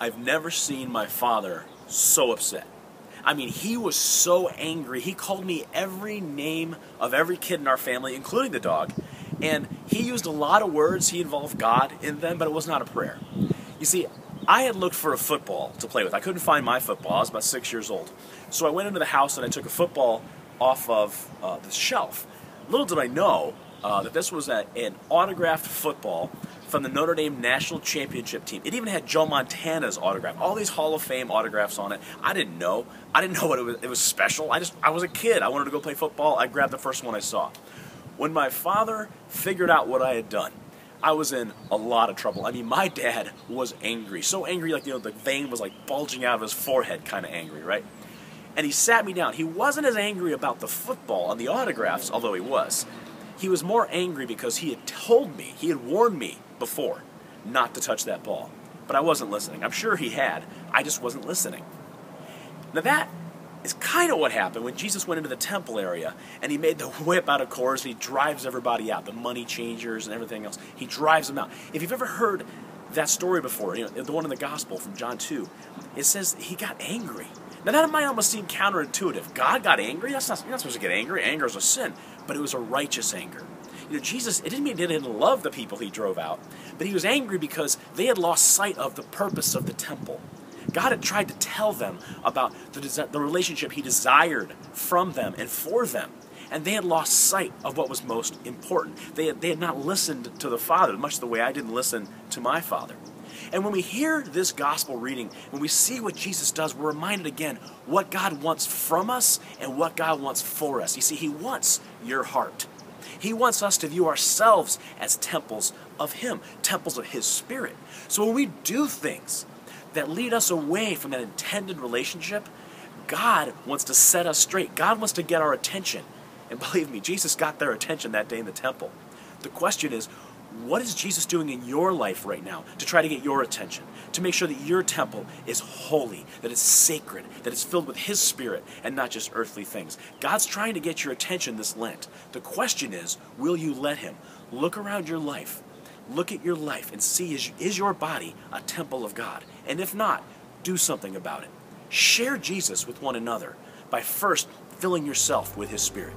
I've never seen my father so upset. I mean, he was so angry. He called me every name of every kid in our family, including the dog. And he used a lot of words. He involved God in them, but it was not a prayer. You see, I had looked for a football to play with. I couldn't find my football. I was about 6 years old. So I went into the house and I took a football off of the shelf. Little did I know that this was an autographed football from the Notre Dame National Championship team. It even had Joe Montana's autograph. All these Hall of Fame autographs on it. I didn't know. I didn't know what it was. It was special. I was a kid. I wanted to go play football. I grabbed the first one I saw. When my father figured out what I had done, I was in a lot of trouble. I mean, my dad was angry. So angry, like, the vein was like bulging out of his forehead, kind of angry, right? And he sat me down. He wasn't as angry about the football and the autographs, although he was. He was more angry because he had told me, he had warned me before not to touch that ball. But I wasn't listening. I'm sure he had. I just wasn't listening. Now that is kind of what happened when Jesus went into the temple area and he made the whip out of cords and he drives everybody out, the money changers and everything else. He drives them out. If you've ever heard that story before, the one in the gospel from John 2, it says he got angry. Now that might almost seem counterintuitive. God got angry? You're not supposed to get angry. Anger is a sin. But it was a righteous anger. Jesus, it didn't mean he didn't love the people he drove out, but he was angry because they had lost sight of the purpose of the temple. God had tried to tell them about the relationship he desired from them and for them, and they had lost sight of what was most important. They had not listened to the Father, much the way I didn't listen to my Father. And when we hear this gospel reading, when we see what Jesus does, we're reminded again what God wants from us and what God wants for us. You see, he wants your heart. He wants us to view ourselves as temples of him, temples of his Spirit. So when we do things that lead us away from that intended relationship, God wants to set us straight. God wants to get our attention. And believe me, Jesus got their attention that day in the temple. The question is, what is Jesus doing in your life right now to try to get your attention, to make sure that your temple is holy, that it's sacred, that it's filled with his Spirit and not just earthly things? God's trying to get your attention this Lent. The question is, will you let him? Look around your life. Look at your life and see, is your body a temple of God? And if not, do something about it. Share Jesus with one another by first filling yourself with his Spirit.